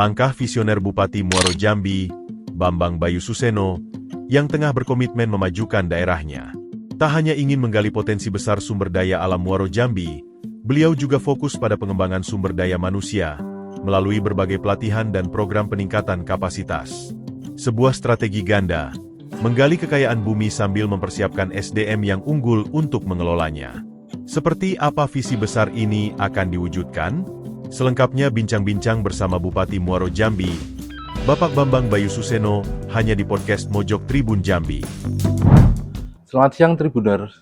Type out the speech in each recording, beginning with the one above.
Langkah visioner Bupati Muaro Jambi, Bambang Bayu Suseno, yang tengah berkomitmen memajukan daerahnya. Tak hanya ingin menggali potensi besar sumber daya alam Muaro Jambi, beliau juga fokus pada pengembangan sumber daya manusia, melalui berbagai pelatihan dan program peningkatan kapasitas. Sebuah strategi ganda, menggali kekayaan bumi sambil mempersiapkan SDM yang unggul untuk mengelolanya. Seperti apa visi besar ini akan diwujudkan? Selengkapnya bincang-bincang bersama Bupati Muaro Jambi, Bapak Bambang Bayu Suseno, hanya di podcast Mojok Tribun Jambi. Selamat siang Tribuners.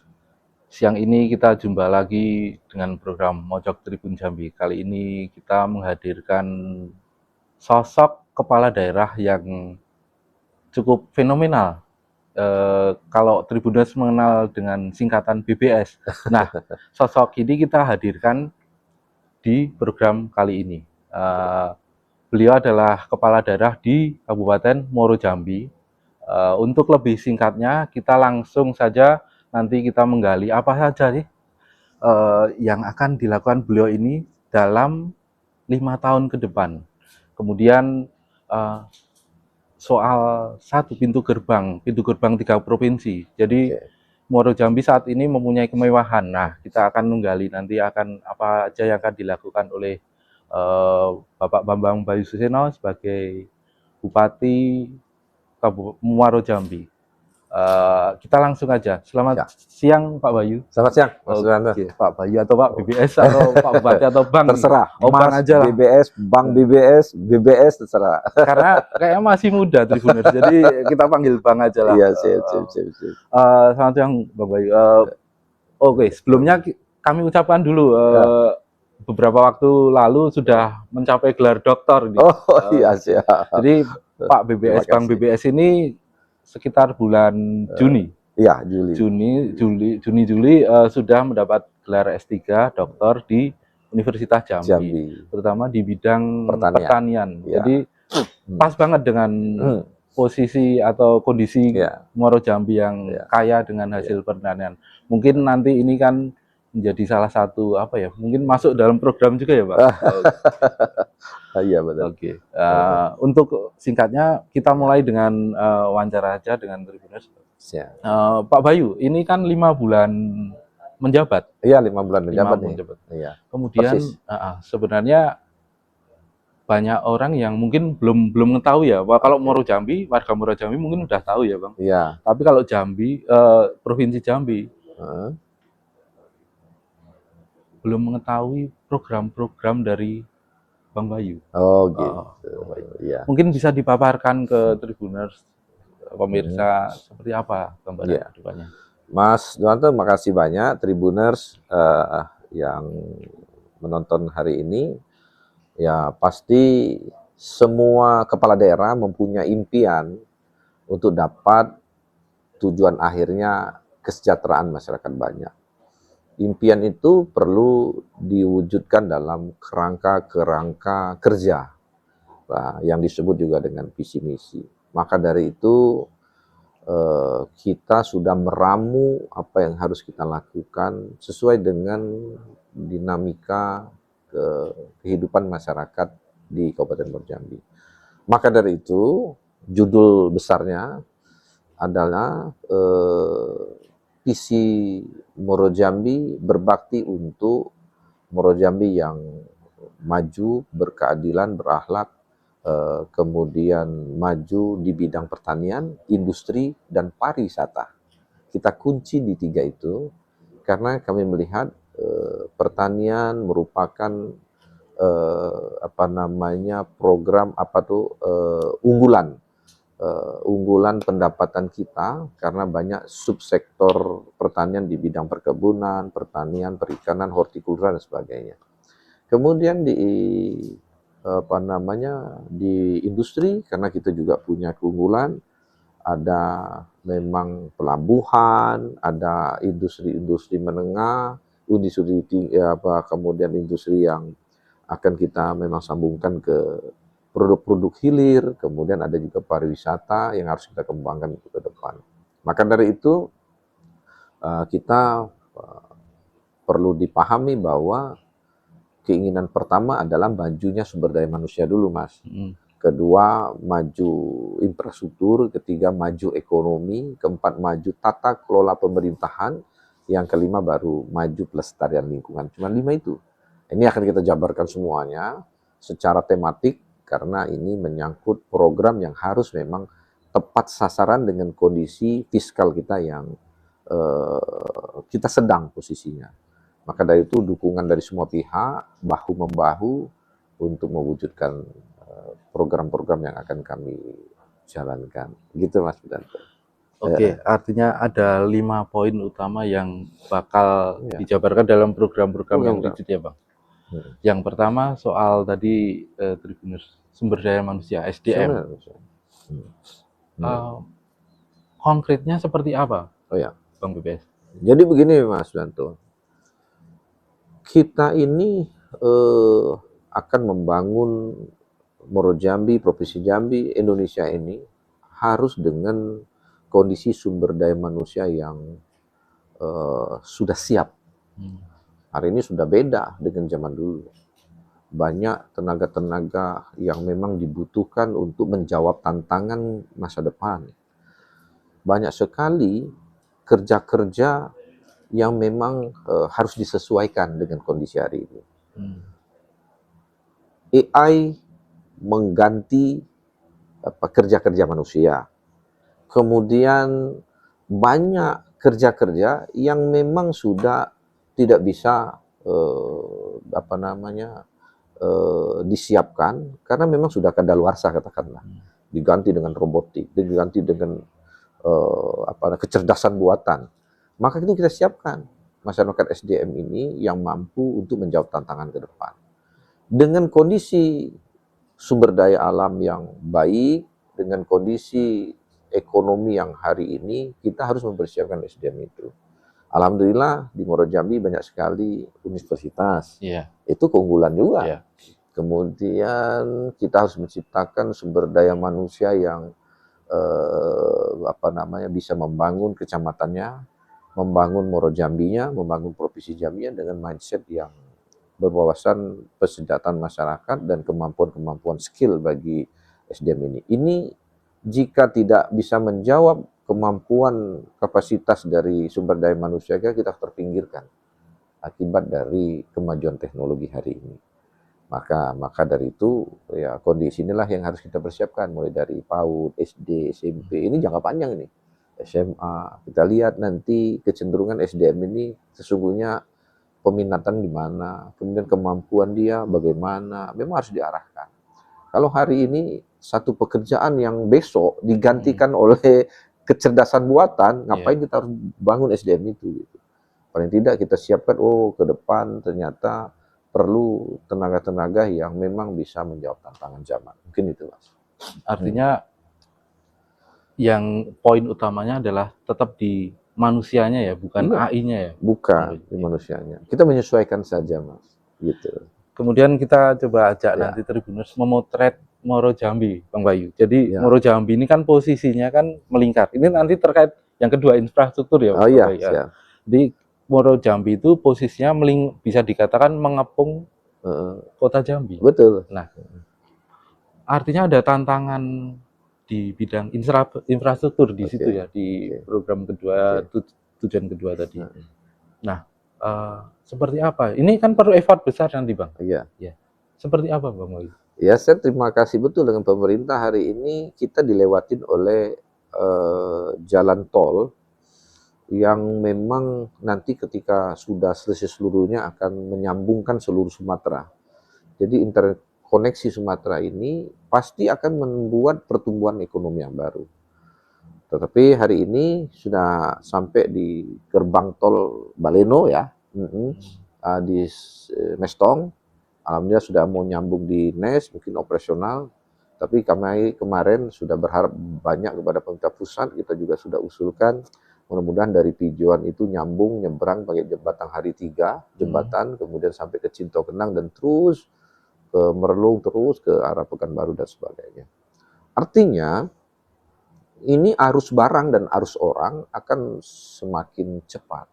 Siang ini kita jumpa lagi dengan program Mojok Tribun Jambi. Kali ini kita menghadirkan sosok kepala daerah yang cukup fenomenal. Kalau Tribuners mengenal dengan singkatan BBS. Nah, sosok ini kita hadirkan di program kali ini. Beliau adalah kepala daerah di Kabupaten Muaro Jambi. Untuk lebih singkatnya, kita langsung saja nanti kita menggali apa saja sih yang akan dilakukan beliau ini dalam 5 tahun ke depan. Kemudian soal satu pintu gerbang 3 provinsi. Jadi Muaro Jambi saat ini mempunyai kemewahan. Nah, kita akan menggali nanti akan apa aja yang akan dilakukan oleh Bapak Bambang Bayu Suseno sebagai Bupati Muaro Jambi. Kita langsung aja. Selamat siang Pak Bayu. Selamat siang Mas Suranto. Pak Bayu atau Pak BBS atau Pak Bupati atau Bang. Terserah. Bang aja lah. BBS, Bang BBS terserah. Karena kayaknya masih muda Tribuners. Jadi kita panggil Bang aja lah. Iya, siap. Selamat siang Pak Bayu. Oke, sebelumnya kami ucapkan dulu beberapa waktu lalu sudah mencapai gelar doktor. Iya, siap. Jadi Pak BBS, Bang BBS ini sekitar bulan Juni. Iya, Juli sudah mendapat gelar S3 doktor di Universitas Jambi. Terutama di bidang pertanian. Ya. Jadi pas banget dengan posisi atau kondisi Muaro Jambi yang kaya dengan hasil pertanian. Mungkin nanti ini kan menjadi salah satu mungkin masuk dalam program juga ya Pak. Iya betul. Oke. Untuk singkatnya kita mulai dengan wawancara aja dengan Tribuners. Pak Bayu, ini kan 5 bulan menjabat. Iya, 5 bulan menjabat. Iya. Kemudian sebenarnya banyak orang yang mungkin belum mengetahui ya. Kalau Muaro Jambi, warga Muaro Jambi mungkin udah tahu ya Bang. Iya. Tapi kalau Jambi, Provinsi Jambi belum mengetahui program-program dari Bang Bayu. Iya. Mungkin bisa dipaparkan ke Tribuners, pemirsa seperti apa gambaran kedepannya. Mas Duanto, makasih banyak Tribuners yang menonton hari ini. Ya pasti semua kepala daerah mempunyai impian untuk dapat tujuan akhirnya kesejahteraan masyarakat banyak. Impian itu perlu diwujudkan dalam kerangka kerja yang disebut juga dengan visi misi. Maka dari itu kita sudah meramu apa yang harus kita lakukan sesuai dengan dinamika kehidupan masyarakat di Kabupaten Muaro Jambi. Maka dari itu judul besarnya adalah visi Muaro Jambi berbakti untuk Muaro Jambi yang maju, berkeadilan, berakhlak, kemudian maju di bidang pertanian, industri, dan pariwisata. Kita kunci di 3 itu karena kami melihat pertanian merupakan program unggulan pendapatan kita karena banyak subsektor pertanian di bidang perkebunan, pertanian, perikanan, hortikultura dan sebagainya. Kemudian di industri karena kita juga punya keunggulan, ada memang pelabuhan, ada industri menengah, kemudian industri yang akan kita memang sambungkan ke produk-produk hilir, kemudian ada juga pariwisata yang harus kita kembangkan ke depan. Maka dari itu kita perlu dipahami bahwa Keinginan pertama adalah majunya sumber daya manusia dulu, Mas. Mm. Kedua, maju infrastruktur. Ketiga, maju ekonomi. Keempat, maju tata kelola pemerintahan. Yang kelima, baru maju pelestarian lingkungan. Cuma 5 itu. Ini akan kita jabarkan semuanya secara tematik, karena ini menyangkut program yang harus memang tepat sasaran dengan kondisi fiskal kita yang kita sedang posisinya. Maka dari itu dukungan dari semua pihak, bahu-membahu untuk mewujudkan program-program yang akan kami jalankan. Gitu Mas Bidanto. Oke, artinya ada 5 poin utama yang bakal Iya. dijabarkan dalam program-program yang Program. rigid ya Bang. Hmm. Yang pertama soal tadi Tribuners sumber daya manusia SDM. Konkretnya seperti apa, Oh ya. Bang BBS? Jadi begini Mas Bidanto. Kita ini akan membangun Muaro Jambi, Provinsi Jambi, Indonesia ini harus dengan kondisi sumber daya manusia yang sudah siap. Hari ini sudah beda dengan zaman dulu. Banyak tenaga-tenaga yang memang dibutuhkan untuk menjawab tantangan masa depan. Banyak sekali kerja-kerja yang memang harus disesuaikan dengan kondisi hari ini. AI mengganti kerja-kerja manusia. Kemudian banyak kerja-kerja yang memang sudah tidak bisa disiapkan karena memang sudah kadaluarsa, katakanlah. Diganti dengan robotik, diganti dengan kecerdasan buatan. Maka itu kita siapkan masyarakat SDM ini yang mampu untuk menjawab tantangan ke depan. Dengan kondisi sumber daya alam yang baik, dengan kondisi ekonomi yang hari ini, kita harus mempersiapkan SDM itu. Alhamdulillah di Muaro Jambi banyak sekali universitas. Itu keunggulan juga. Kemudian kita harus menciptakan sumber daya manusia yang bisa membangun kecamatannya, membangun Muaro Jambinya, membangun Provinsi Jambinya dengan mindset yang berwawasan kesejahteraan masyarakat dan kemampuan-kemampuan skill bagi SDM ini. Ini jika tidak bisa menjawab kemampuan kapasitas dari sumber daya manusia, kita terpinggirkan akibat dari kemajuan teknologi hari ini. Maka dari itu ya kondisi inilah yang harus kita persiapkan, mulai dari PAUD, SD, SMP, ini jangka panjang ini. SMA, kita lihat nanti kecenderungan SDM ini sesungguhnya peminatan di mana, kemudian kemampuan dia bagaimana, memang harus diarahkan. Kalau hari ini satu pekerjaan yang besok digantikan oleh kecerdasan buatan, ngapain kita harus bangun SDM itu? Gitu. Paling tidak kita siapkan, ke depan ternyata perlu tenaga-tenaga yang memang bisa menjawab tantangan zaman. Mungkin itu, Mas. Artinya yang poin utamanya adalah tetap di manusianya ya, bukan AI-nya ya? Bukan di manusianya. Kita menyesuaikan saja, Mas. Gitu. Kemudian kita coba ajak nanti Tribuners memotret Muaro Jambi, Bang Bayu. Jadi Muaro Jambi ini kan posisinya kan melingkar. Ini nanti terkait yang kedua infrastruktur ya, Bang Bayu. Jadi Muaro Jambi itu posisinya bisa dikatakan mengepung kota Jambi. Betul. Nah, artinya ada tantangan di bidang infrastruktur di situ ya, di program kedua, tujuan kedua tadi. Nah, seperti apa? Ini kan perlu effort besar nanti, Bang. Iya. Seperti apa, Bang Bayu? Ya, saya terima kasih betul dengan pemerintah hari ini kita dilewatin oleh jalan tol yang memang nanti ketika sudah selesai seluruhnya akan menyambungkan seluruh Sumatera. Jadi interkoneksi Sumatera ini pasti akan membuat pertumbuhan ekonomi yang baru. Tetapi hari ini sudah sampai di gerbang tol Baleno ya, di Mestong. Alhamdulillah sudah mau nyambung di Nes, mungkin operasional. Tapi kami kemarin sudah berharap banyak kepada pemerintah pusat, kita juga sudah usulkan. Mudah-mudahan dari tujuan itu nyambung, nyebrang pakai jembatan hari 3, jembatan, kemudian sampai ke Cinto Kenang dan terus ke Merlung, terus ke arah Pekanbaru dan sebagainya. Artinya, ini arus barang dan arus orang akan semakin cepat.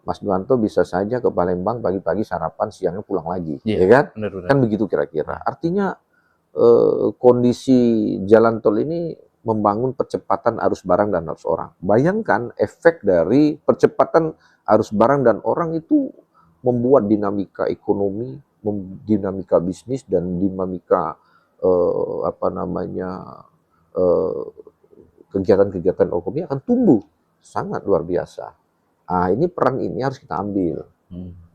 Mas Duanto bisa saja ke Palembang pagi-pagi sarapan, siangnya pulang lagi, Iya, ya kan? benar-benar. Kan begitu kira-kira. Artinya kondisi jalan tol ini membangun percepatan arus barang dan arus orang. Bayangkan efek dari percepatan arus barang dan orang itu membuat dinamika ekonomi, dinamika bisnis dan dinamika apa namanya eh, kegiatan-kegiatan ekonomi akan tumbuh sangat luar biasa. Ini peran ini harus kita ambil.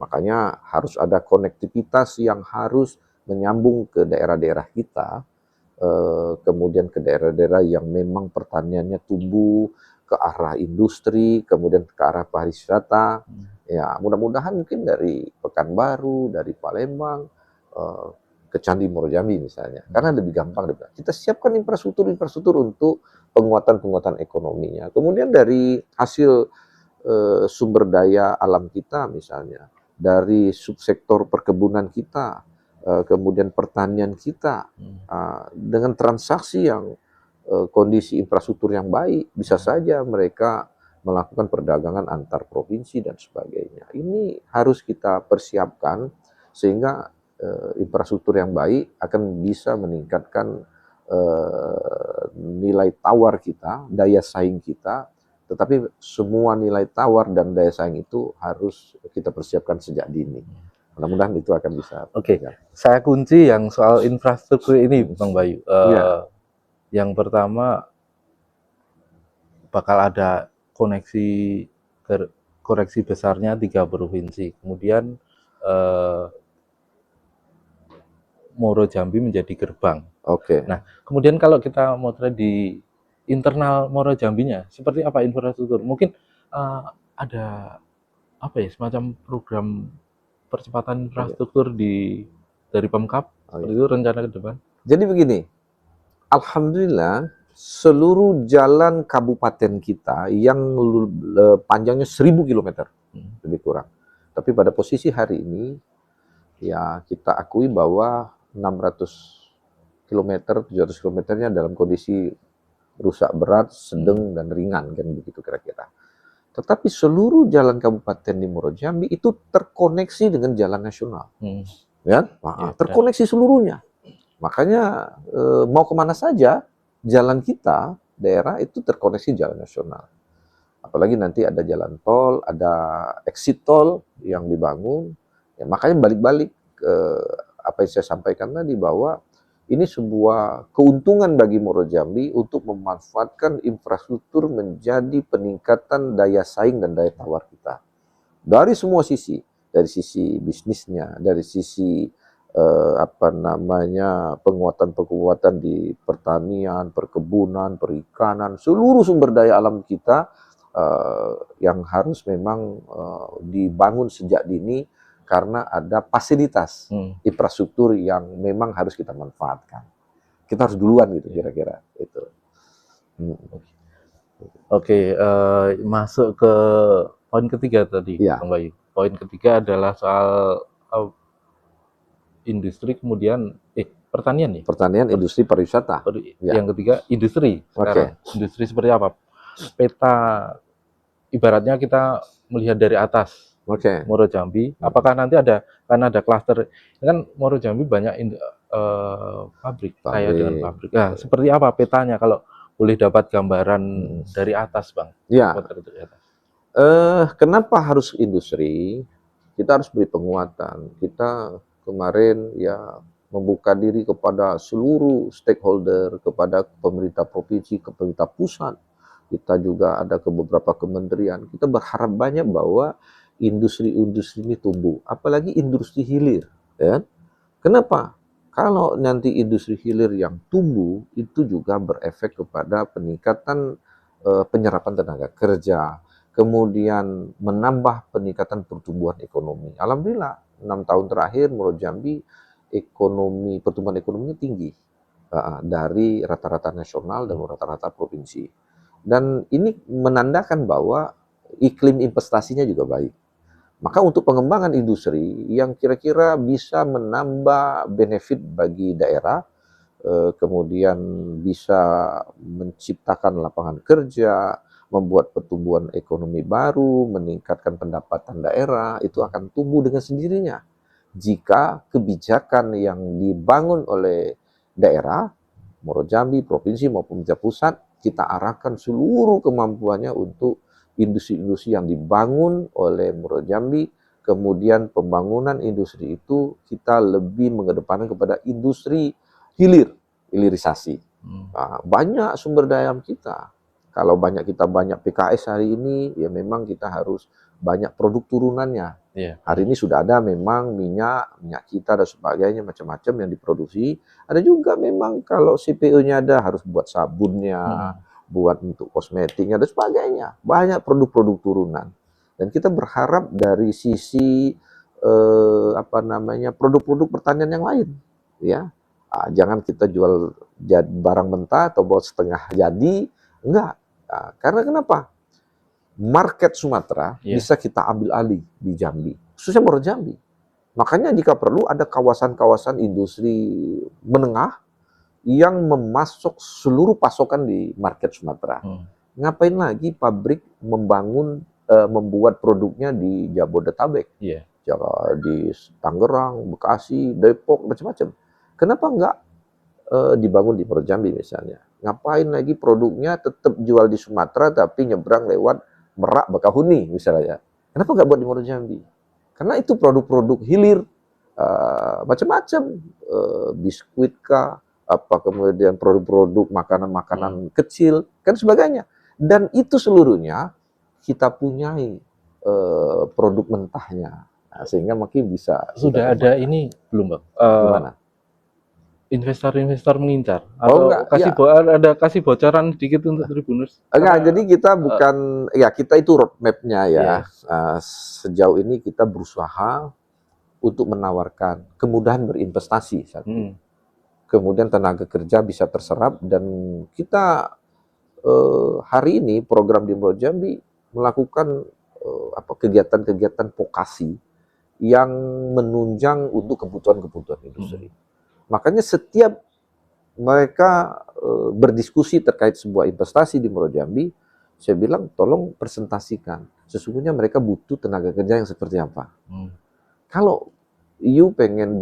Makanya harus ada konektivitas yang harus menyambung ke daerah-daerah kita, kemudian ke daerah-daerah yang memang pertaniannya tumbuh, ke arah industri, kemudian ke arah pariwisata. Ya, mudah-mudahan mungkin dari Pekanbaru, dari Palembang, ke Candi Muarajambi misalnya. Karena lebih gampang. Kita siapkan infrastruktur untuk penguatan-penguatan ekonominya. Kemudian dari hasil sumber daya alam kita misalnya, dari subsektor perkebunan kita, kemudian pertanian kita, dengan transaksi yang kondisi infrastruktur yang baik, bisa saja mereka melakukan perdagangan antar provinsi dan sebagainya. Ini harus kita persiapkan sehingga infrastruktur yang baik akan bisa meningkatkan nilai tawar kita, daya saing kita. Tetapi semua nilai tawar dan daya saing itu harus kita persiapkan sejak dini. Mudah-mudahan itu akan bisa. Oke, saya kunci yang soal infrastruktur ini, Bang Bayu. Iya. Yang pertama, bakal ada koreksi besarnya 3 provinsi. Kemudian Muaro Jambi menjadi gerbang. Oke. Nah, kemudian kalau kita motret di internal Muaro Jambinya, seperti apa infrastruktur? Mungkin ada apa ya, semacam program percepatan infrastruktur dari Pemkab, itu rencana ke depan. Jadi begini, alhamdulillah seluruh jalan kabupaten kita yang panjangnya 1000 km lebih kurang. Tapi pada posisi hari ini ya kita akui bahwa 600 km, 700 km-nya dalam kondisi rusak berat, sedang dan ringan kan begitu kira-kira. Tetapi seluruh jalan kabupaten di Muaro Jambi itu terkoneksi dengan jalan nasional, ya, terkoneksi seluruhnya. Makanya mau kemana saja jalan kita daerah itu terkoneksi jalan nasional. Apalagi nanti ada jalan tol, ada exit tol yang dibangun. Ya, makanya balik-balik apa yang saya sampaikan tadi bahwa ini sebuah keuntungan bagi Muaro Jambi untuk memanfaatkan infrastruktur menjadi peningkatan daya saing dan daya tawar kita. Dari semua sisi, dari sisi bisnisnya, dari sisi penguatan di pertanian, perkebunan, perikanan, seluruh sumber daya alam kita yang harus memang dibangun sejak dini karena ada fasilitas infrastruktur yang memang harus kita manfaatkan. Kita harus duluan gitu kira-kira itu. Oke, masuk ke poin ketiga tadi, Bang Bayu. Poin ketiga adalah soal industri, kemudian pertanian nih. Pertanian, industri, pariwisata. Yang ketiga industri. Sekarang industri seperti apa? Peta ibaratnya kita melihat dari atas. Muaro Jambi, apakah nanti ada klaster? Ini kan Muaro Jambi banyak pabrik, kaya dengan pabrik. Nah, seperti apa petanya kalau boleh dapat gambaran dari atas, Bang? Ya. Kenapa harus industri? Kita harus beri penguatan. Kita kemarin ya membuka diri kepada seluruh stakeholder, kepada pemerintah provinsi, ke pemerintah pusat. Kita juga ada ke beberapa kementerian. Kita berharap banyak bahwa industri-industri ini tumbuh, apalagi industri hilir. Ya. Kenapa? Kalau nanti industri hilir yang tumbuh, itu juga berefek kepada peningkatan penyerapan tenaga kerja, kemudian menambah peningkatan pertumbuhan ekonomi. Alhamdulillah, 6 tahun terakhir Muaro Jambi pertumbuhan ekonominya tinggi dari rata-rata nasional dan rata-rata provinsi. Dan ini menandakan bahwa iklim investasinya juga baik. Maka untuk pengembangan industri yang kira-kira bisa menambah benefit bagi daerah, kemudian bisa menciptakan lapangan kerja, membuat pertumbuhan ekonomi baru, meningkatkan pendapatan daerah, itu akan tumbuh dengan sendirinya. Jika kebijakan yang dibangun oleh daerah, Muaro Jambi, provinsi maupun pemerintah pusat, kita arahkan seluruh kemampuannya untuk industri-industri yang dibangun oleh Muaro Jambi, kemudian pembangunan industri itu kita lebih mengedepankan kepada industri hilirisasi. Nah, banyak sumber daya kita. Kalau kita banyak PKS hari ini, ya memang kita harus banyak produk turunannya. Hari ini sudah ada memang minyak kita dan sebagainya macam-macam yang diproduksi. Ada juga memang kalau CPO-nya ada harus buat sabunnya, buat untuk kosmetiknya dan sebagainya. Banyak produk-produk turunan. Dan kita berharap dari sisi produk-produk pertanian yang lain, ya. Jangan kita jual barang mentah atau buat setengah jadi, enggak. Karena kenapa? Market Sumatera bisa kita ambil alih di Jambi, khususnya Muaro Jambi. Makanya jika perlu ada kawasan-kawasan industri menengah yang memasok seluruh pasokan di market Sumatera. Ngapain lagi pabrik membuat produknya di Jabodetabek, di Tangerang, Bekasi, Depok, macam-macam. Kenapa enggak dibangun di Muaro Jambi misalnya? Ngapain lagi produknya tetap jual di Sumatera tapi nyebrang lewat Merak, Bakahuni misalnya? Kenapa nggak buat di Muaro Jambi? Karena itu produk-produk hilir, macam-macam, biskuit kah, kemudian produk-produk makanan-makanan kecil, kan sebagainya. Dan itu seluruhnya kita punyai produk mentahnya, sehingga makin bisa. Sudah ada ini belum, Bang? Gimana? Investor-investor mengincar atau kasih bocoran sedikit untuk Tribuners? Enggak, jadi kita bukan kita itu roadmap-nya ya. Sejauh ini kita berusaha untuk menawarkan kemudahan berinvestasi satu. Kemudian tenaga kerja bisa terserap dan kita hari ini program di Muaro Jambi melakukan kegiatan-kegiatan vokasi yang menunjang untuk kebutuhan-kebutuhan industri. Makanya setiap mereka berdiskusi terkait sebuah investasi di Muaro Jambi, saya bilang tolong presentasikan. Sesungguhnya mereka butuh tenaga kerja yang seperti apa. Kalau you pengen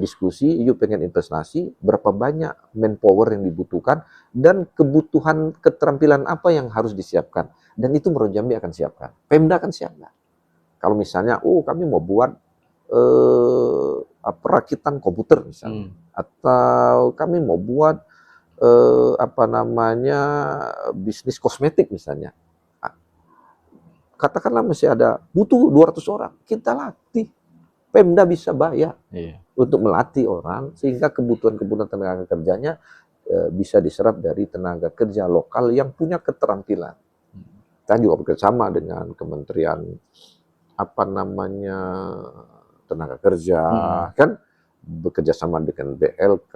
diskusi, you pengen investasi, berapa banyak manpower yang dibutuhkan, dan kebutuhan keterampilan apa yang harus disiapkan. Dan itu Muaro Jambi akan siapkan. Pemda akan siapkan. Kalau misalnya, kami mau buat perakitan komputer misalnya, atau kami mau buat bisnis kosmetik misalnya, katakanlah masih butuh 200 orang, kita latih, Pemda bisa bayar untuk melatih orang sehingga kebutuhan tenaga kerjanya bisa diserap dari tenaga kerja lokal yang punya keterampilan. Kita juga bekerjasama dengan Kementerian tenaga kerja, kan bekerja sama dengan BLK,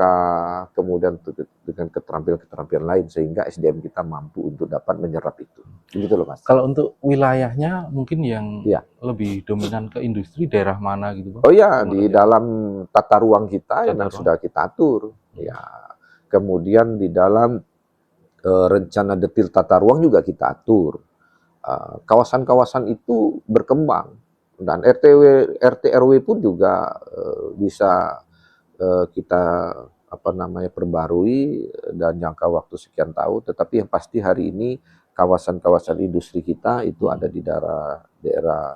kemudian dengan keterampilan lain sehingga SDM kita mampu untuk dapat menyerap itu. Gitu loh, Mas. Kalau untuk wilayahnya mungkin yang lebih dominan ke industri daerah mana gitu, Bang? Di dalam tata ruang kita yang sudah kita atur. Kemudian di dalam rencana detil tata ruang juga kita atur. Kawasan-kawasan itu berkembang. Dan RT RW pun juga bisa kita perbarui dan jangka waktu sekian tahun. Tetapi yang pasti hari ini kawasan-kawasan industri kita itu ada di daerah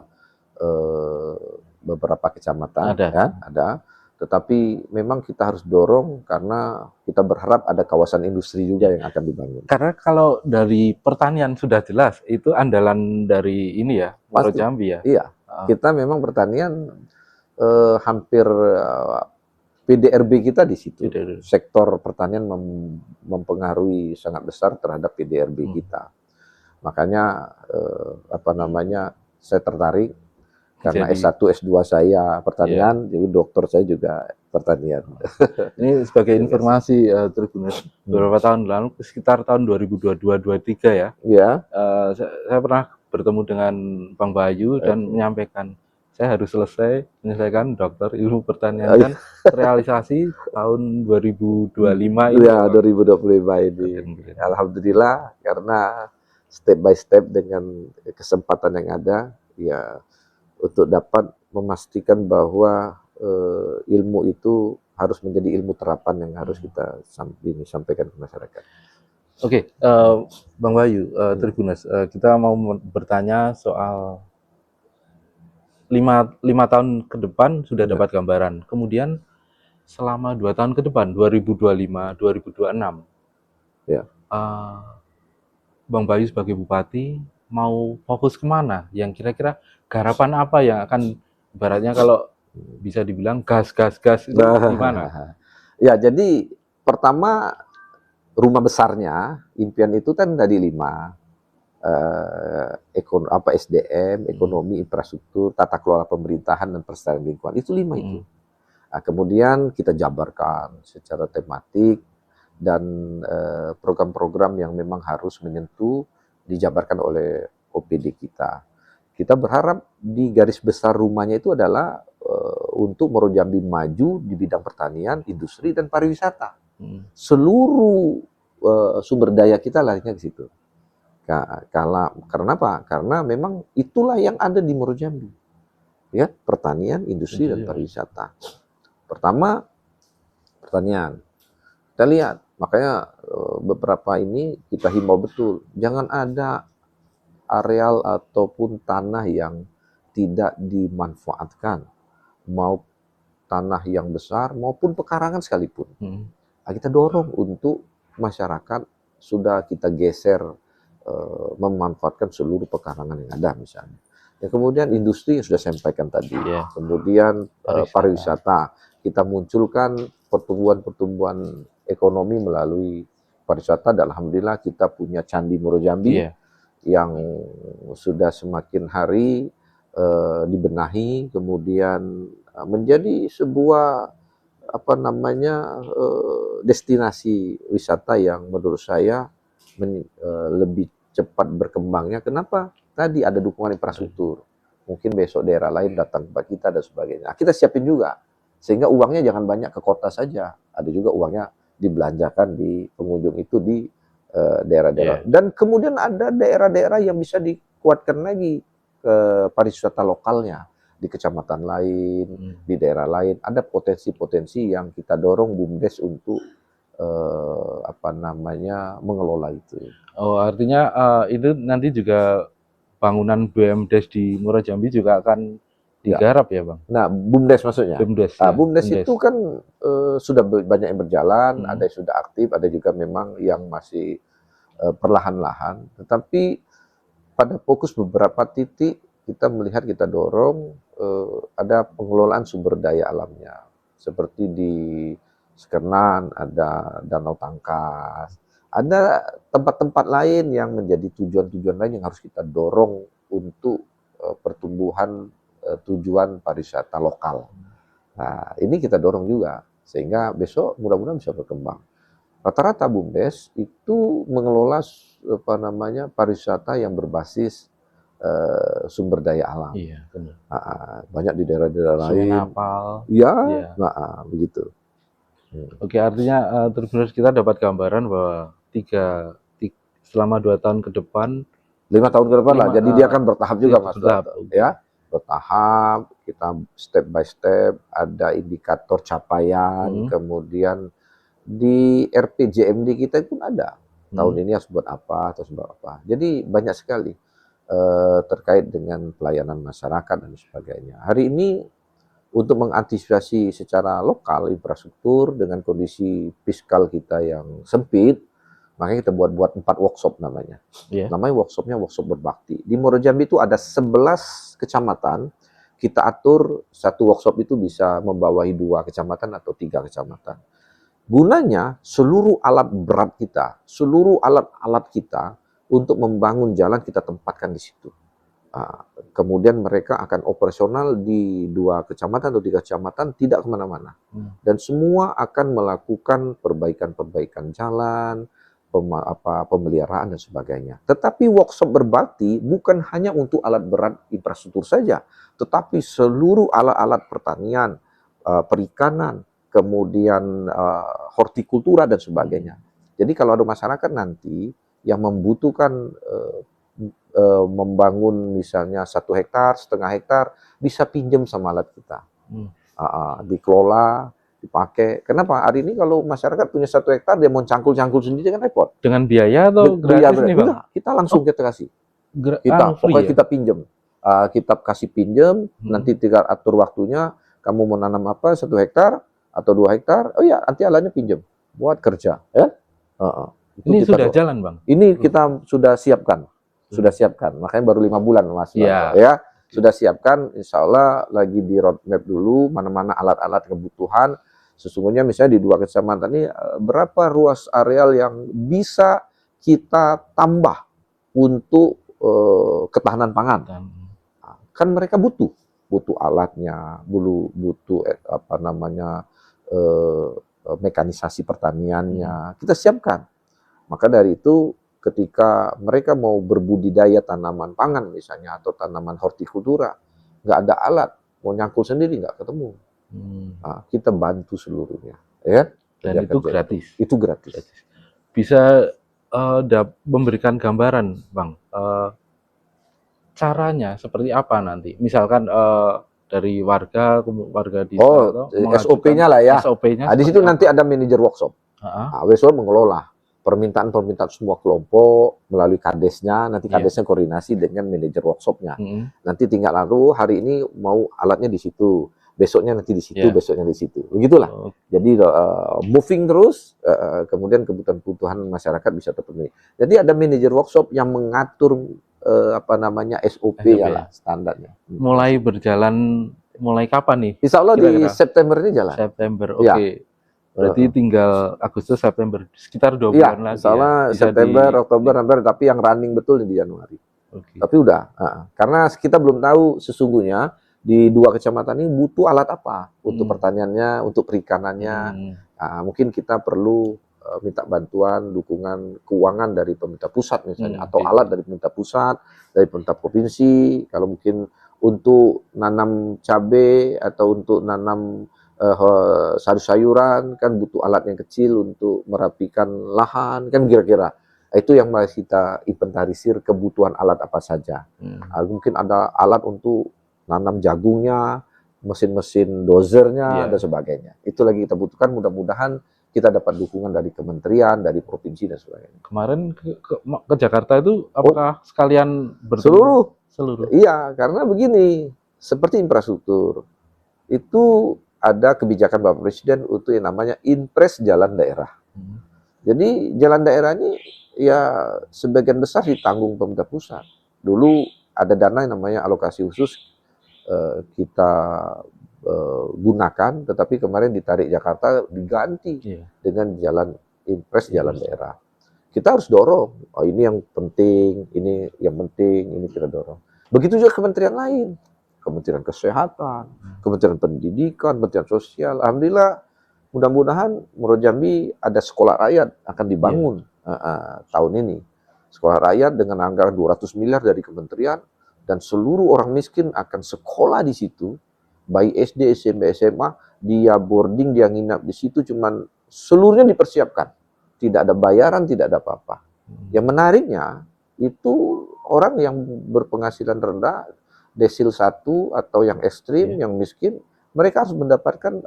beberapa kecamatan, ada. Tetapi memang kita harus dorong karena kita berharap ada kawasan industri juga yang akan dibangun. Karena kalau dari pertanian sudah jelas itu andalan dari ini ya, Muaro Jambi ya. Iya. Kita memang pertanian hampir PDRB kita di situ. Sektor pertanian mempengaruhi sangat besar terhadap PDRB kita. Makanya saya tertarik karena S1, S2 saya pertanian, jadi dokter saya juga pertanian. Ini sebagai informasi Tribuners, beberapa tahun lalu sekitar tahun 2022-2023 ya. Saya pernah bertemu dengan Bang Bayu dan menyampaikan saya harus menyelesaikan dokter ilmu pertanian kan realisasi tahun 2025 ini. 2025 ini. Alhamdulillah karena step by step dengan kesempatan yang ada, ya untuk dapat memastikan bahwa ilmu itu harus menjadi ilmu terapan yang harus kita sampaikan ke masyarakat. Oke, Bang Bayu, Tribuners, kita mau bertanya soal 5 tahun ke depan sudah dapat gambaran. Kemudian selama 2 tahun ke depan, 2025, 2026, Ya. Bang Bayu sebagai Bupati mau fokus kemana? Yang kira-kira garapan apa yang akan, ibaratnya kalau bisa dibilang gas itu gimana? Ya, jadi pertama rumah besarnya, impian itu kan tadi 5. SDM, ekonomi, infrastruktur, tata kelola pemerintahan dan pelestarian lingkungan. Itu 5 itu. Nah, kemudian kita jabarkan secara tematik dan program-program yang memang harus menyentuh dijabarkan oleh OPD kita. Kita berharap di garis besar rumahnya itu adalah untuk Muaro Jambi maju di bidang pertanian, industri, dan pariwisata. Seluruh sumber daya kita larinya ke situ. Karena apa? Karena memang itulah yang ada di Muaro Jambi. Ya, pertanian, industri, dan pariwisata. Pertama, pertanian. Kita lihat, makanya beberapa ini kita himbau betul, jangan ada areal ataupun tanah yang tidak dimanfaatkan, mau tanah yang besar maupun pekarangan sekalipun. Nah, kita dorong untuk masyarakat sudah kita geser memanfaatkan seluruh pekarangan yang ada misalnya. Ya, kemudian industri yang sudah saya sampaikan tadi. Kemudian pariwisata. Kita munculkan pertumbuhan ekonomi melalui pariwisata, dan alhamdulillah kita punya Candi Muaro Jambi yang sudah semakin hari dibenahi, kemudian menjadi sebuah destinasi wisata yang menurut saya lebih cepat berkembangnya. Kenapa? Tadi ada dukungan infrastruktur. Mungkin besok daerah lain datang ke kita dan sebagainya. Nah, kita siapin juga sehingga uangnya jangan banyak ke kota saja. Ada juga uangnya dibelanjakan di pengunjung itu di daerah-daerah. Dan kemudian ada daerah-daerah yang bisa dikuatkan lagi ke pariwisata lokalnya di kecamatan lain, di daerah lain. Ada potensi-potensi yang kita dorong BUMDes untuk mengelola itu. Oh, artinya itu nanti juga bangunan BUMDes di Muaro Jambi juga akan digarap ya, Bang? Nah, BUMDes maksudnya? BUMDes, BUMDes itu kan sudah banyak yang berjalan, ada yang sudah aktif, ada juga memang yang masih perlahan-lahan. Tetapi pada fokus beberapa titik kita melihat, kita dorong ada pengelolaan sumber daya alamnya. Seperti di Sekernan ada Danau Tangkas, ada tempat-tempat lain yang menjadi tujuan-tujuan lain yang harus kita dorong untuk pertumbuhan tujuan pariwisata lokal. Nah, ini kita dorong juga sehingga besok mudah-mudahan bisa berkembang. Rata-rata BUMDes itu mengelola pariwisata yang berbasis sumber daya alam. Iya, benar. Banyak di daerah-daerah lain. Napal. Ya, begitu. Oke, artinya terus kita dapat gambaran bahwa selama 2 tahun ke depan, 5 tahun ke depan lah. Jadi dia akan bertahap juga, Mas. Ya, bertahap. Kita step by step. Ada indikator capaian. Kemudian di RPJMD kita pun ada. Tahun ini harus buat apa, terus buat apa. Jadi banyak sekali terkait dengan pelayanan masyarakat dan sebagainya. Hari ini untuk mengantisipasi secara lokal infrastruktur dengan kondisi fiskal kita yang sempit, makanya kita buat 4 workshop namanya. Namanya workshopnya workshop berbakti. Di Muaro Jambi itu ada 11 kecamatan, kita atur satu workshop itu bisa membawahi 2 kecamatan atau 3 kecamatan. Gunanya seluruh alat berat kita, seluruh alat-alat kita untuk membangun jalan kita tempatkan di situ. Kemudian mereka akan operasional di 2 kecamatan atau 3 kecamatan, tidak kemana-mana. Dan semua akan melakukan perbaikan-perbaikan jalan, pemeliharaan dan sebagainya. Tetapi workshop berbakti bukan hanya untuk alat berat infrastruktur saja, tetapi seluruh alat-alat pertanian, perikanan, kemudian hortikultura dan sebagainya. Jadi kalau ada masyarakat nanti yang membutuhkan membangun misalnya 1 hektar, setengah hektar, bisa pinjam sama alat kita. Dikelola, dipakai. Kenapa? Hari ini kalau masyarakat punya 1 hektar, dia mau cangkul-cangkul sendiri kan repot. Dengan biaya atau gratis nih Bang? Enggak, kita langsung kita kasih. Free Pokoknya ya? kita pinjam. Kita kasih pinjam, nanti tinggal atur waktunya, kamu mau nanam apa, 1 hektar atau 2 hektar, oh ya nanti alatnya pinjam, buat kerja. Ya? Ini sudah jalan Bang? Ini kita sudah siapkan. Makanya baru 5 bulan Mas. Ya. Ya, sudah siapkan, insya Allah lagi di roadmap dulu, mana-mana alat-alat kebutuhan. Sesungguhnya misalnya di 2 kecamatan ini, berapa ruas areal yang bisa kita tambah untuk ketahanan pangan. Kan mereka butuh alatnya, butuh mekanisasi pertaniannya. Kita siapkan. Maka dari itu ketika mereka mau berbudidaya tanaman pangan misalnya atau tanaman hortikultura, nggak ada alat, mau nyangkul sendiri nggak ketemu. Kita bantu seluruhnya, ya. Dan itu gratis. Itu gratis. Bisa memberikan gambaran, Bang, caranya seperti apa nanti? Misalkan dari warga desa, SOP-nya lah ya. SOP-nya. Di situ nanti ada manajer workshop. Workshop mengelola permintaan semua kelompok melalui kadesnya. Nanti kadesnya koordinasi dengan manajer workshopnya. Nanti tinggal lalu hari ini mau alatnya di situ, besoknya nanti di situ, besoknya di situ. Begitulah. Jadi moving terus, kemudian kebutuhan masyarakat bisa terpenuhi. Jadi ada manajer workshop yang mengatur SOP ya lah, standarnya. Mulai berjalan mulai kapan nih? Insya Allah di September ini jalan. September, oke. Berarti tinggal Agustus, September, sekitar 2 bulan lagi. Insya Allah September, Oktober, November, tapi yang running betul di Januari. Tapi udah, karena kita belum tahu sesungguhnya di 2 kecamatan ini butuh alat apa untuk pertaniannya, untuk perikanannya. Mungkin kita perlu minta bantuan, dukungan keuangan dari pemerintah pusat misalnya, atau alat dari pemerintah pusat, dari pemerintah provinsi. Kalau mungkin untuk nanam cabai atau untuk nanam sayur-sayuran kan butuh alat yang kecil untuk merapikan lahan, kan kira-kira. Itu yang masih kita inventarisir kebutuhan alat apa saja. Mungkin ada alat untuk nanam jagungnya, mesin-mesin dozernya, dan sebagainya. Itu lagi kita butuhkan, mudah-mudahan kita dapat dukungan dari kementerian, dari provinsi dan sebagainya. Kemarin ke Jakarta itu apakah sekalian bertemu? Seluruh. Iya, karena begini, seperti infrastruktur itu ada kebijakan Bapak Presiden untuk yang namanya Impres Jalan Daerah. Jadi jalan daerah ini ya sebagian besar ditanggung pemerintah pusat. Dulu ada dana yang namanya alokasi khusus kita gunakan, tetapi kemarin ditarik Jakarta diganti dengan jalan impres jalan daerah. Kita harus dorong, ini yang penting, ini yang penting, ini kita dorong. Begitu juga kementerian lain, Kementerian Kesehatan, Kementerian Pendidikan, Kementerian Sosial. Alhamdulillah, mudah-mudahan Muaro Jambi ada sekolah rakyat akan dibangun tahun ini. Sekolah rakyat dengan anggaran 200 miliar dari kementerian, dan seluruh orang miskin akan sekolah di situ. Baik SD, SMP, SMA, dia boarding, dia nginap di situ, cuman seluruhnya dipersiapkan. Tidak ada bayaran, tidak ada apa-apa. Yang menariknya, itu orang yang berpenghasilan rendah, desil 1 atau yang ekstrim, yang miskin, mereka harus mendapatkan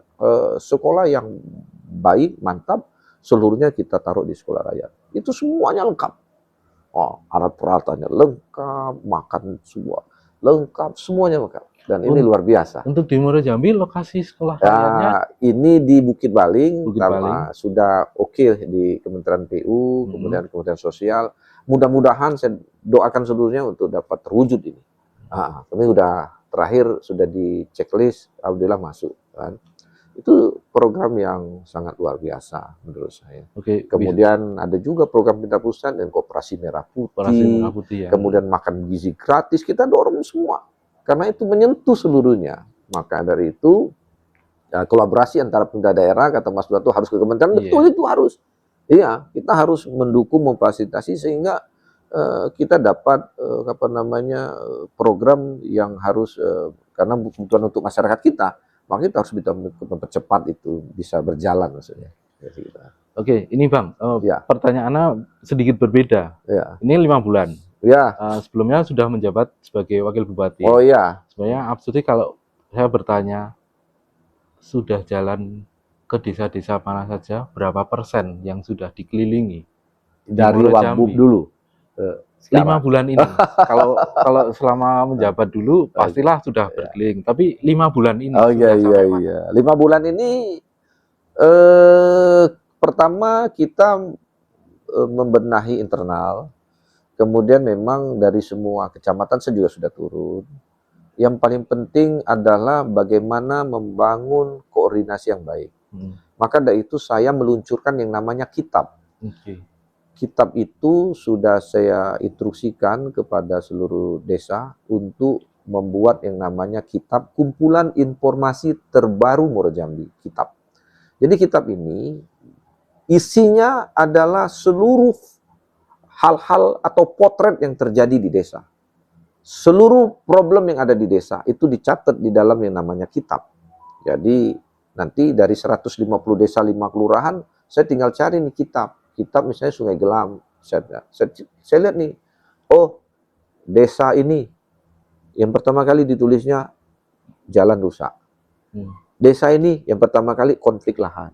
sekolah yang baik, mantap, seluruhnya kita taruh di sekolah rakyat. Itu semuanya lengkap. Alat peralatannya lengkap, makan semua lengkap, semuanya lengkap. Dan ini luar biasa. Untuk di Muaro Jambi, lokasi sekolah rakyatnya? Ini di Bukit Baling, sudah oke di Kementerian PU, kemudian Kementerian Sosial. Mudah-mudahan saya doakan seluruhnya untuk dapat terwujud ini. Kami sudah terakhir, sudah di checklist, alhamdulillah masuk. Kan. Itu program yang sangat luar biasa menurut saya. Kemudian ada juga program pemerintah pusat dan Koperasi Merah Putih, kemudian makan gizi gratis, kita dorong semua. Karena itu menyentuh seluruhnya. Maka dari itu, kolaborasi antara pemerintah daerah, kata Mas Duato, harus ke kementerian, betul itu harus. Iya, kita harus mendukung, memfasilitasi, sehingga kita dapat program yang harus, karena kebutuhan untuk masyarakat kita, maka kita harus bisa mempercepat itu bisa berjalan maksudnya. Jadi gitu. Oke, ini Bang, Ya. pertanyaannya sedikit berbeda. Ya, Ini 5 bulan. ya. Sebelumnya sudah menjabat sebagai wakil bupati. Oh ya, Sebenarnya absurd kalau saya bertanya, sudah jalan ke desa-desa mana saja, berapa persen yang sudah dikelilingi di dari Muaro Wagub Jambi? dulu. 5 bulan ini. Kalau selama menjabat dulu pastilah sudah Ya. berkeliling, tapi 5 bulan ini Oh iya sudah iya sampai mana? iya. 5 bulan ini pertama kita membenahi internal. Kemudian memang dari semua kecamatan saya juga sudah turun. Yang paling penting adalah bagaimana membangun koordinasi yang baik. Maka dari itu saya meluncurkan yang namanya kitab. Oke. Kitab itu sudah saya instruksikan kepada seluruh desa untuk membuat yang namanya kitab kumpulan informasi terbaru Muaro Jambi, kitab. Jadi kitab ini isinya adalah seluruh hal-hal atau potret yang terjadi di desa. Seluruh problem yang ada di desa itu dicatat di dalam yang namanya kitab. Jadi nanti dari 150 desa 5 kelurahan, saya tinggal cari nih kitab. Kitab misalnya Sungai Gelam. Saya lihat nih, oh desa ini yang pertama kali ditulisnya jalan rusak. Desa ini yang pertama kali konflik lahan.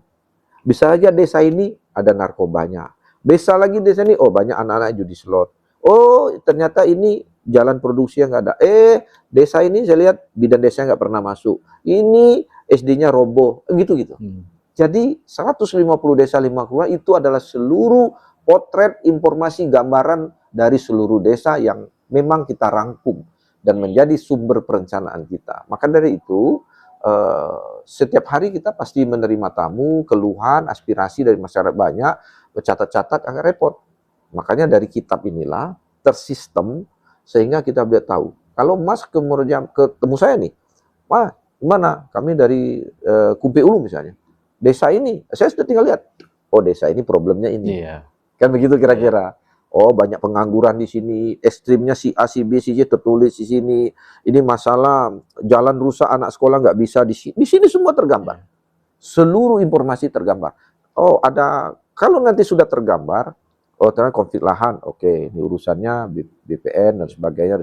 Bisa aja desa ini ada narkobanya. Bisa lagi desa ini, oh banyak anak-anak judi slot. Oh ternyata ini jalan produksi yang nggak ada. Desa ini saya lihat bidan desa nggak pernah masuk. Ini SD-nya roboh, gitu-gitu. Jadi 150 desa 5 kelurahan itu adalah seluruh potret informasi gambaran dari seluruh desa yang memang kita rangkum dan menjadi sumber perencanaan kita. Maka dari itu setiap hari kita pasti menerima tamu, keluhan, aspirasi dari masyarakat banyak, bercatat-catat agak repot. Makanya dari kitab inilah tersistem sehingga kita bisa tahu. Kalau Mas ketemu saya nih, wah gimana? Kami dari Kumpe Ulu misalnya. Desa ini, saya sudah tinggal lihat. Oh desa ini problemnya ini. Iya. Kan begitu kira-kira. Oh banyak pengangguran di sini, ekstrimnya si A, si B, si C tertulis di sini. Ini masalah jalan rusak, anak sekolah nggak bisa di sini. Di sini semua tergambar. Seluruh informasi tergambar. Oh ada, kalau nanti sudah tergambar, oh ternyata konflik lahan, oke, ini urusannya BPN dan sebagainya.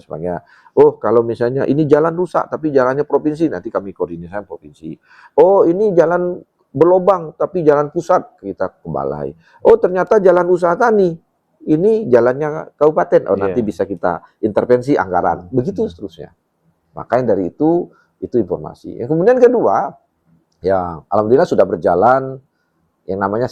Oh kalau misalnya ini jalan rusak, tapi jalannya provinsi, nanti kami koordinasikan provinsi. Oh ini jalan berlobang, tapi jalan pusat, kita ke balai. Oh ternyata jalan usaha tani, ini jalannya kabupaten, oh nanti bisa kita intervensi anggaran, begitu seterusnya. Makanya dari itu informasi. Yang kemudian kedua, ya alhamdulillah sudah berjalan yang namanya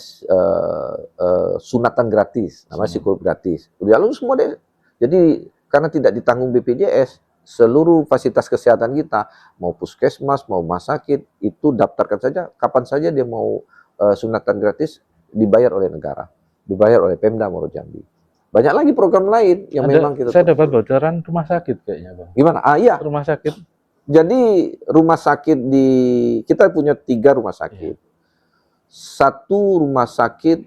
sunatan gratis, namanya psikolog gratis. Udah lalu semua deh. Jadi karena tidak ditanggung BPJS, seluruh fasilitas kesehatan kita, mau puskesmas, mau rumah sakit, itu daftarkan saja, kapan saja dia mau sunatan gratis, dibayar oleh negara, dibayar oleh Pemda Muaro Jambi. Banyak lagi program lain yang memang kita... Saya dapat bocoran rumah sakit kayaknya Bang. Gimana? Iya. Rumah sakit. Jadi rumah sakit kita punya 3 rumah sakit. Satu rumah sakit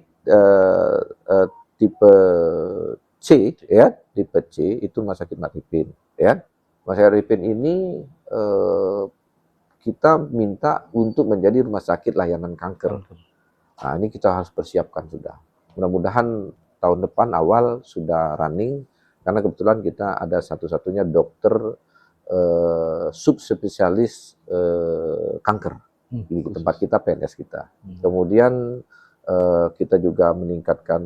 tipe C, ya, tipe C itu rumah sakit Maripin, ya. Rumah sakit Maripin ini kita minta untuk menjadi rumah sakit layanan kanker. Nah, ini kita harus persiapkan sudah. Mudah-mudahan tahun depan awal sudah running, karena kebetulan kita ada satu-satunya dokter subspesialis kanker di tempat kita, PNS kita. Kemudian kita juga meningkatkan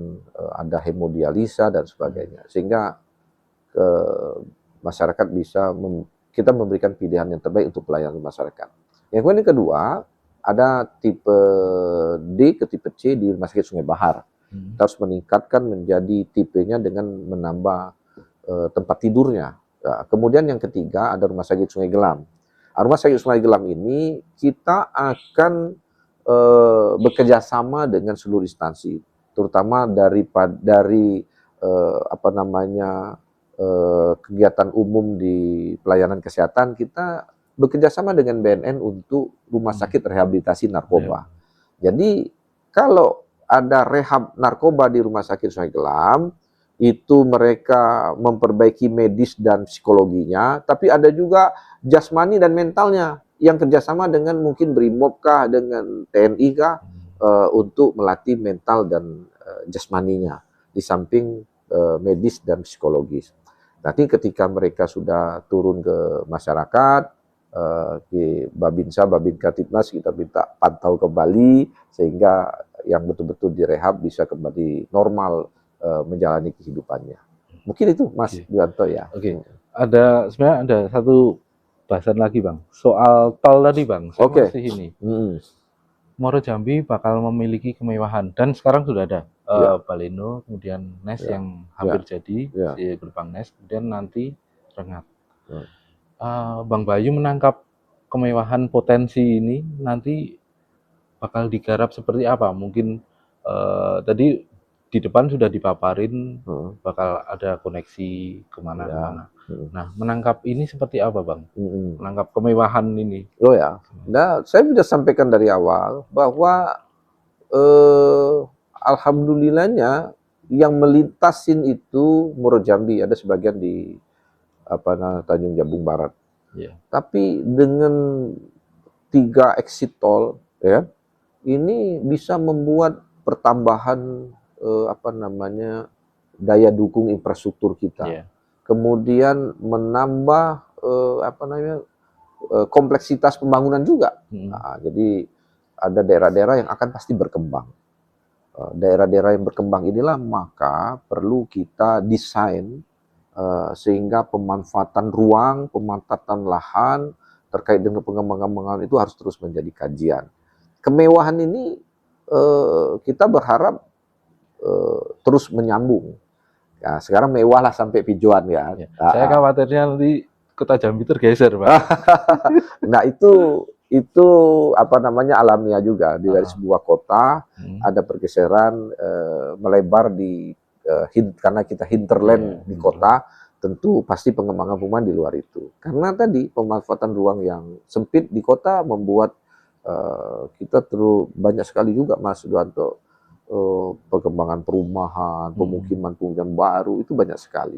ada hemodialisa dan sebagainya, sehingga masyarakat bisa kita memberikan pilihan yang terbaik untuk pelayanan masyarakat. Yang kemudian kedua, ada tipe D ke tipe C di Rumah Sakit Sungai Bahar. Kita harus meningkatkan menjadi tipenya dengan menambah tempat tidurnya. Nah, kemudian yang ketiga ada Rumah Sakit Sungai Gelam. Rumah Sakit Sungai Gelam ini kita akan bekerja sama dengan seluruh instansi, terutama dari kegiatan umum di pelayanan kesehatan. Kita bekerja sama dengan BNN untuk rumah sakit rehabilitasi narkoba. Jadi kalau ada rehab narkoba di Rumah Sakit Sungai Gelam, itu mereka memperbaiki medis dan psikologinya, tapi ada juga jasmani dan mentalnya yang kerjasama dengan mungkin Brimob kah, dengan TNI kah, untuk melatih mental dan jasmaninya di samping medis dan psikologis. Nanti ketika mereka sudah turun ke masyarakat, di Babinsa, Babinka Tipnas kita minta pantau kembali sehingga yang betul-betul direhab bisa kembali normal menjalani kehidupannya. Mungkin itu Mas Juwanto ya. Oke. Sebenarnya ada satu bahasan lagi Bang, soal tol tadi Bang. Saya Oke. masih ini. Muaro Jambi bakal memiliki kemewahan dan sekarang sudah ada Baleno, kemudian Nes yang hampir jadi di gerbang Nes, kemudian nanti Rengat. Bang Bayu menangkap kemewahan potensi ini nanti bakal digarap seperti apa? Mungkin tadi di depan sudah dipaparin bakal ada koneksi kemana-mana. Nah, menangkap ini seperti apa Bang? Menangkap kemewahan ini. Oh ya, nah saya sudah sampaikan dari awal bahwa alhamdulillahnya yang melintasin itu Muaro Jambi, ada sebagian di Tanjung Jabung Barat. Tapi dengan 3 exit tol, ya, ini bisa membuat pertambahan daya dukung infrastruktur kita. Kemudian menambah kompleksitas pembangunan juga. Nah, jadi ada daerah-daerah yang akan pasti berkembang. Daerah-daerah yang berkembang inilah maka perlu kita desain sehingga pemanfaatan ruang, pemanfaatan lahan terkait dengan pengembangan itu harus terus menjadi kajian. Kemewahan ini kita berharap terus menyambung. Ya, sekarang mewah lah sampai Pijuan ya. Saya khawatirnya nanti Kota Jambi tergeser, Pak. Nah, itu alamiah juga dari sebuah kota ada pergeseran melebar di karena kita hinterland di kota, tentu pasti pengembangan perumahan di luar itu. Karena tadi pemanfaatan ruang yang sempit di kota membuat kita terus banyak sekali juga Mas Juwanto pengembangan perumahan, pemukiman baru itu banyak sekali.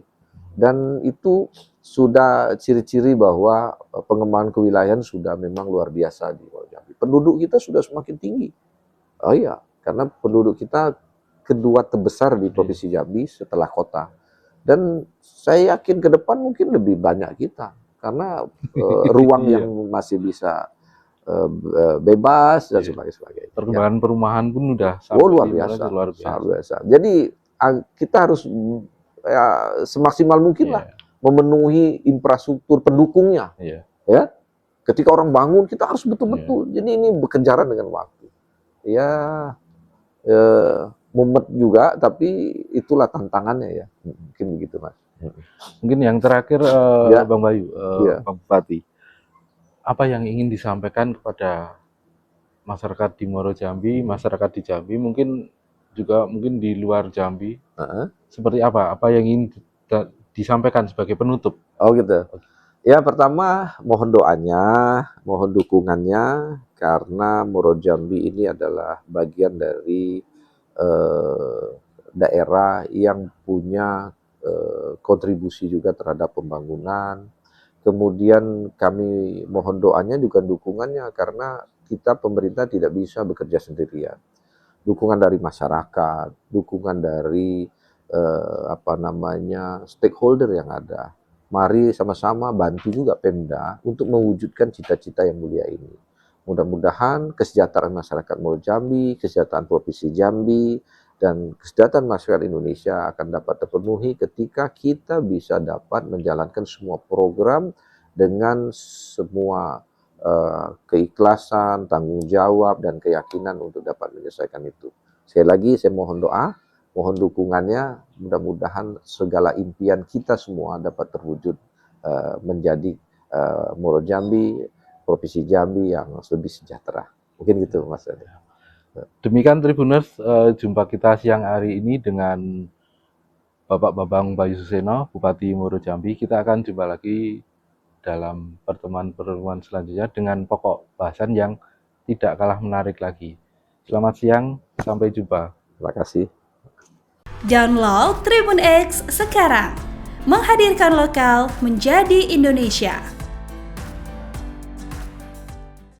Dan itu sudah ciri-ciri bahwa pengembangan kewilayahan sudah memang luar biasa di Muaro Jambi. Penduduk kita sudah semakin tinggi. Oh iya, karena penduduk kita kedua terbesar di Provinsi Jambi setelah kota. Dan saya yakin ke depan mungkin lebih banyak kita. Karena ruang yang masih bisa bebas dan sebagainya. Perkembangan perumahan pun udah luar biasa. Jadi kita harus semaksimal mungkin lah memenuhi infrastruktur pendukungnya. Ya, ketika orang bangun kita harus betul-betul. Jadi ini berkejaran dengan waktu. Mumet juga, tapi itulah tantangannya ya. Mungkin begitu Mas. Mungkin yang terakhir Bang Bayu, Bang Bupati, apa yang ingin disampaikan kepada masyarakat di Muaro Jambi, masyarakat di Jambi, mungkin di luar Jambi, seperti apa? Apa yang ingin disampaikan sebagai penutup? Oh gitu. Ya, pertama mohon doanya, mohon dukungannya, karena Muaro Jambi ini adalah bagian dari daerah yang punya kontribusi juga terhadap pembangunan. Kemudian kami mohon doanya juga dukungannya, karena kita pemerintah tidak bisa bekerja sendirian. Dukungan dari masyarakat, dukungan dari stakeholder yang ada. Mari sama-sama bantu juga Pemda untuk mewujudkan cita-cita yang mulia ini. Mudah-mudahan kesejahteraan masyarakat Muaro Jambi, kesejahteraan Provinsi Jambi, dan kesejahteraan masyarakat Indonesia akan dapat terpenuhi ketika kita bisa dapat menjalankan semua program dengan semua keikhlasan, tanggung jawab, dan keyakinan untuk dapat menyelesaikan itu. Sekali lagi saya mohon doa, mohon dukungannya, mudah-mudahan segala impian kita semua dapat terwujud menjadi Muaro Jambi, Provinsi Jambi yang lebih sejahtera. Mungkin gitu Mas. Demikian Tribuners, jumpa kita siang hari ini dengan Bapak Bambang Bayu Suseno, Bupati Muaro Jambi. Kita akan jumpa lagi dalam pertemuan selanjutnya dengan pokok bahasan yang tidak kalah menarik lagi. Selamat siang, sampai jumpa. Terima kasih. Download Tribun X sekarang, menghadirkan lokal menjadi Indonesia.